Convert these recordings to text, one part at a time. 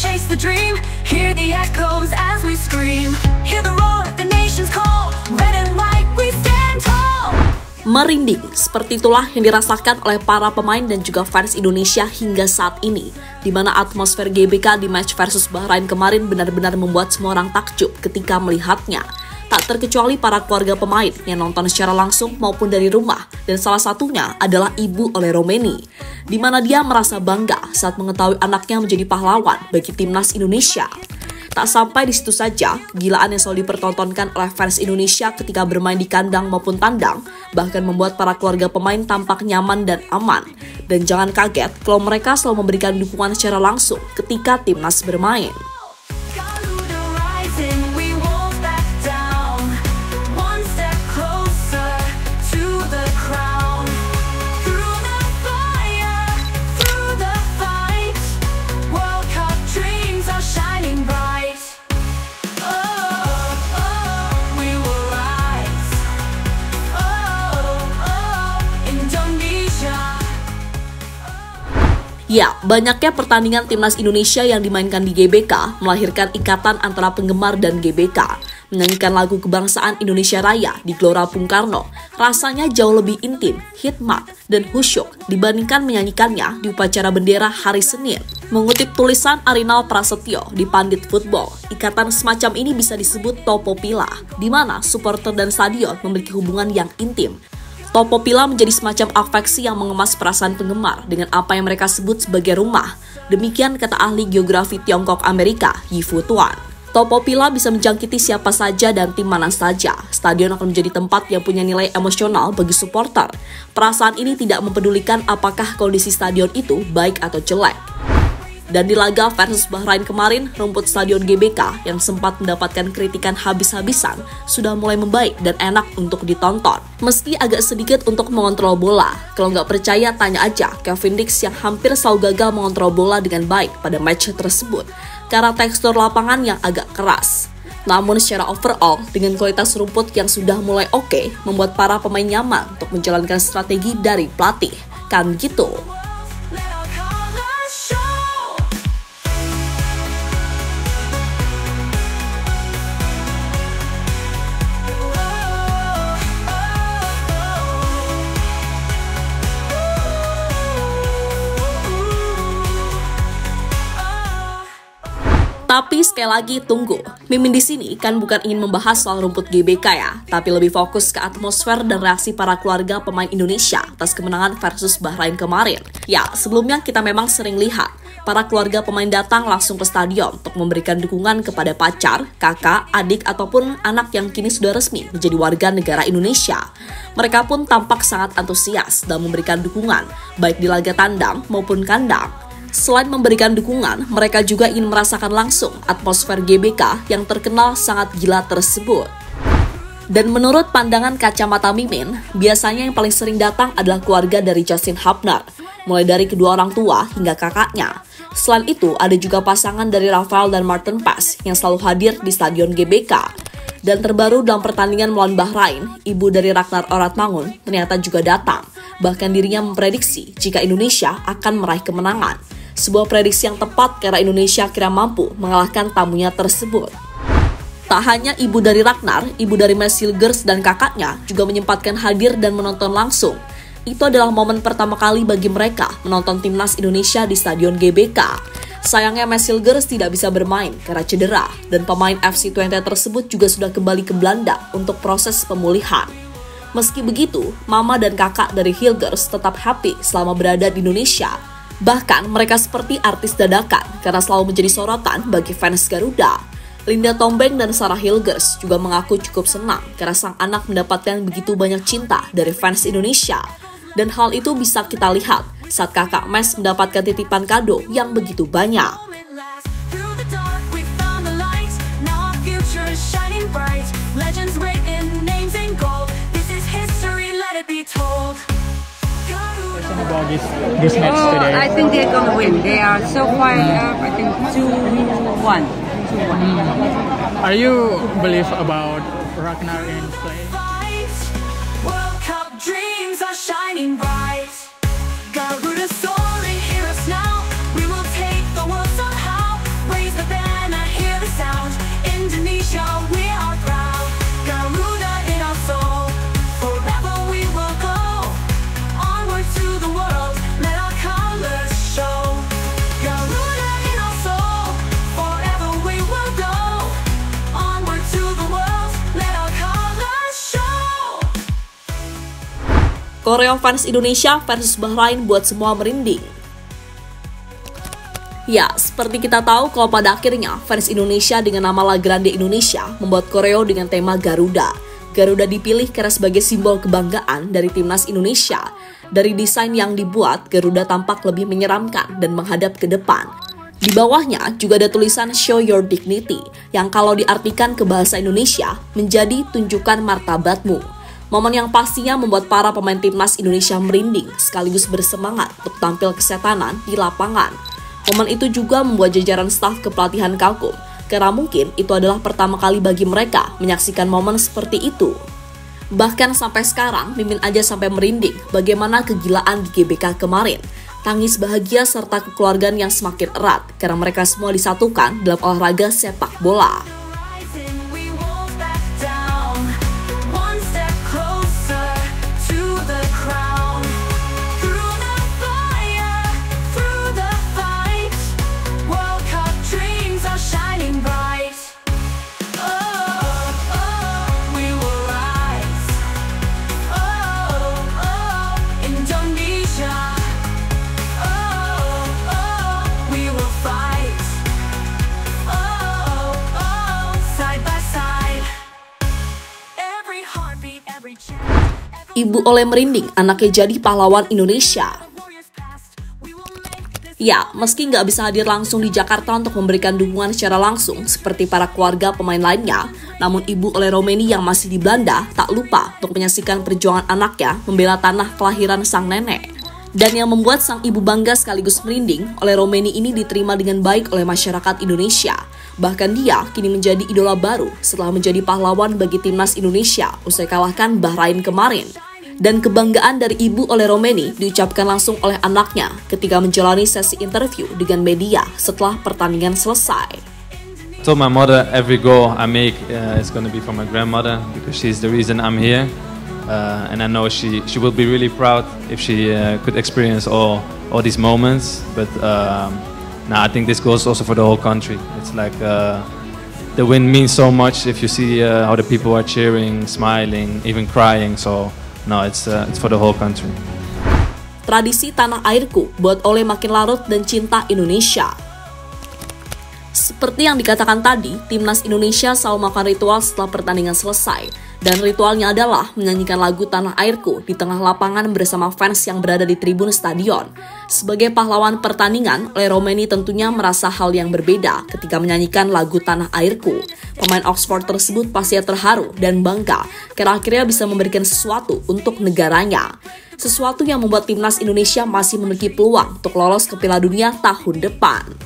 chase the dream. Hear the echoes as we scream. Hear the roar, the nation's call. Red and white, we stand tall. Merinding, seperti itulah yang dirasakan oleh para pemain dan juga fans Indonesia hingga saat ini, di mana atmosfer GBK di match versus Bahrain kemarin benar-benar membuat semua orang takjub ketika melihatnya. Tak terkecuali para keluarga pemain yang nonton secara langsung maupun dari rumah, dan salah satunya adalah ibu oleh Romeni, di mana dia merasa bangga saat mengetahui anaknya menjadi pahlawan bagi timnas Indonesia. Tak sampai di situ saja, kegilaan yang selalu dipertontonkan oleh fans Indonesia ketika bermain di kandang maupun tandang bahkan membuat para keluarga pemain tampak nyaman dan aman. Dan jangan kaget kalau mereka selalu memberikan dukungan secara langsung ketika timnas bermain. Ya, banyaknya pertandingan timnas Indonesia yang dimainkan di GBK melahirkan ikatan antara penggemar dan GBK. Menyanyikan lagu kebangsaan Indonesia Raya di Gelora Bung Karno rasanya jauh lebih intim, hikmat, dan khusyuk dibandingkan menyanyikannya di upacara bendera hari Senin. Mengutip tulisan Arinal Prasetyo di Pandit Football, ikatan semacam ini bisa disebut topopila, di mana supporter dan stadion memiliki hubungan yang intim. Topopila menjadi semacam afeksi yang mengemas perasaan penggemar dengan apa yang mereka sebut sebagai rumah. Demikian kata ahli geografi Tiongkok Amerika, Yifu Tuan. Topopila bisa menjangkiti siapa saja dan tim mana saja. Stadion akan menjadi tempat yang punya nilai emosional bagi supporter. Perasaan ini tidak mempedulikan apakah kondisi stadion itu baik atau jelek. Dan di laga versus Bahrain kemarin, rumput stadion GBK yang sempat mendapatkan kritikan habis-habisan sudah mulai membaik dan enak untuk ditonton. Meski agak sedikit untuk mengontrol bola. Kalau nggak percaya, tanya aja Kevin Dix yang hampir selalu gagal mengontrol bola dengan baik pada match tersebut karena tekstur lapangan yang agak keras. Namun secara overall, dengan kualitas rumput yang sudah mulai oke, membuat para pemain nyaman untuk menjalankan strategi dari pelatih. Kan gitu. Tapi sekali lagi tunggu, Mimin di sini kan bukan ingin membahas soal rumput GBK ya, tapi lebih fokus ke atmosfer dan reaksi para keluarga pemain Indonesia atas kemenangan versus Bahrain kemarin. Ya, sebelumnya kita memang sering lihat para keluarga pemain datang langsung ke stadion untuk memberikan dukungan kepada pacar, kakak, adik, ataupun anak yang kini sudah resmi menjadi warga negara Indonesia. Mereka pun tampak sangat antusias dalam memberikan dukungan, baik di laga tandang maupun kandang. Selain memberikan dukungan, mereka juga ingin merasakan langsung atmosfer GBK yang terkenal sangat gila tersebut. Dan menurut pandangan kacamata Mimin, biasanya yang paling sering datang adalah keluarga dari Justin Hubner, mulai dari kedua orang tua hingga kakaknya. Selain itu, ada juga pasangan dari Rafael dan Martin Paes yang selalu hadir di stadion GBK. Dan terbaru dalam pertandingan melawan Bahrain, ibu dari Ragnar Oratmangun ternyata juga datang. Bahkan dirinya memprediksi jika Indonesia akan meraih kemenangan. Sebuah prediksi yang tepat karena Indonesia kira mampu mengalahkan tamunya tersebut. Tak hanya ibu dari Ragnar, ibu dari Mads Hilgers dan kakaknya juga menyempatkan hadir dan menonton langsung. Itu adalah momen pertama kali bagi mereka menonton timnas Indonesia di Stadion GBK. Sayangnya Mads Hilgers tidak bisa bermain karena cedera, dan pemain FC Twente tersebut juga sudah kembali ke Belanda untuk proses pemulihan. Meski begitu, mama dan kakak dari Hilgers tetap happy selama berada di Indonesia. Bahkan mereka seperti artis dadakan karena selalu menjadi sorotan bagi fans Garuda. Linda Tombeng dan Sarah Hilgers juga mengaku cukup senang karena sang anak mendapatkan begitu banyak cinta dari fans Indonesia. Dan hal itu bisa kita lihat saat kakak Mads mendapatkan titipan kado yang begitu banyak. About this match today? I think they're gonna win. They are so far, I think 2-1. Are you believe about Ragnar in play? World Cup dreams are shining bright. Garuda soaring, hear us now. We will take the world somehow. Indonesia, we are proud. Garuda in our soul, forever we will go. Onward to the world, let our colors show. Garuda in our soul, forever we will go. Onward to the world, let our colors show. Koreo fans Indonesia versus Bahrain buat semua merinding. Ya, seperti kita tahu kalau pada akhirnya fans Indonesia dengan nama La Grande Indonesia membuat koreo dengan tema Garuda. Garuda dipilih karena sebagai simbol kebanggaan dari timnas Indonesia. Dari desain yang dibuat, Garuda tampak lebih menyeramkan dan menghadap ke depan. Di bawahnya juga ada tulisan Show Your Dignity, yang kalau diartikan ke bahasa Indonesia menjadi tunjukkan martabatmu. Momen yang pastinya membuat para pemain timnas Indonesia merinding sekaligus bersemangat untuk tampil kesetanan di lapangan. Momen itu juga membuat jajaran staf kepelatihan kagum, karena mungkin itu adalah pertama kali bagi mereka menyaksikan momen seperti itu. Bahkan sampai sekarang, Mimin aja sampai merinding bagaimana kegilaan di GBK kemarin. Tangis bahagia serta kekeluargaan yang semakin erat, karena mereka semua disatukan dalam olahraga sepak bola. Rising, we won't back down. One step closer to the crown. Through the fire, through the fight, World Cup dreams are shining bright. Oh, oh, we will rise. Oh, oh, Indonesia. Oh, oh, we will fight. Oh, oh, side by side. Every heartbeat, every chant, every Ibu Oleh merinding, anaknya jadi pahlawan Indonesia. warrior's past. We will make this. Ya, meski nggak bisa hadir langsung di Jakarta untuk memberikan dukungan secara langsung seperti para keluarga pemain lainnya, namun Ibu Oleh Romeni yang masih di Belanda tak lupa untuk menyaksikan perjuangan anaknya membela tanah kelahiran sang nenek. Dan yang membuat sang ibu bangga sekaligus merinding, Oleh Romeni ini diterima dengan baik oleh masyarakat Indonesia. Bahkan dia kini menjadi idola baru setelah menjadi pahlawan bagi timnas Indonesia usai kalahkan Bahrain kemarin. Dan kebanggaan dari Ibu Oleh Romeni diucapkan langsung oleh anaknya ketika menjalani sesi interview dengan media setelah pertandingan selesai. I told my mother every goal I make is going to be for my grandmother because she's the reason I'm here. And I know she will be really proud if she could experience all these moments. But I think this goes also for the whole country. It's like the win means so much if you see how the people are cheering, smiling, even crying. So no, it's for the whole country. Tradisi tanah airku buat Oleh makin larut dan cinta Indonesia. Seperti yang dikatakan tadi, timnas Indonesia selalu melakukan ritual setelah pertandingan selesai. Dan ritualnya adalah menyanyikan lagu Tanah Airku di tengah lapangan bersama fans yang berada di tribun stadion. Sebagai pahlawan pertandingan, Oleh Romeni tentunya merasa hal yang berbeda ketika menyanyikan lagu Tanah Airku. Pemain Oxford tersebut pasti terharu dan bangga karena akhirnya bisa memberikan sesuatu untuk negaranya. Sesuatu yang membuat timnas Indonesia masih memiliki peluang untuk lolos ke Piala Dunia tahun depan.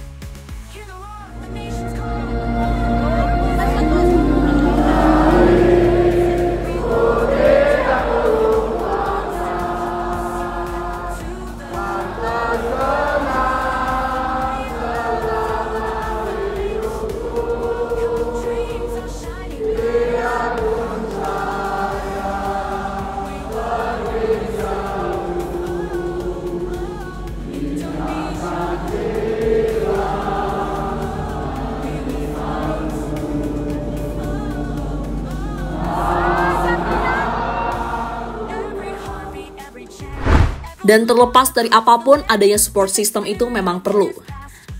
Hear the roar of the nation's call. Dreams are shining bright. Every heartbeat, every chant, Dan terlepas dari apapun, adanya support system itu memang perlu.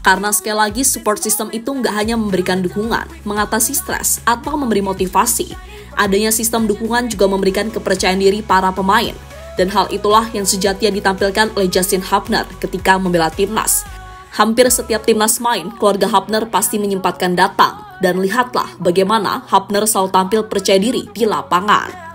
Karena sekali lagi support system itu nggak hanya memberikan dukungan, mengatasi stres, atau memberi motivasi. Adanya sistem dukungan juga memberikan kepercayaan diri para pemain. Dan hal itulah yang sejatinya ditampilkan oleh Justin Hubner ketika membela timnas. Hampir setiap timnas main, keluarga Hubner pasti menyempatkan datang. Dan lihatlah bagaimana Hubner selalu tampil percaya diri di lapangan.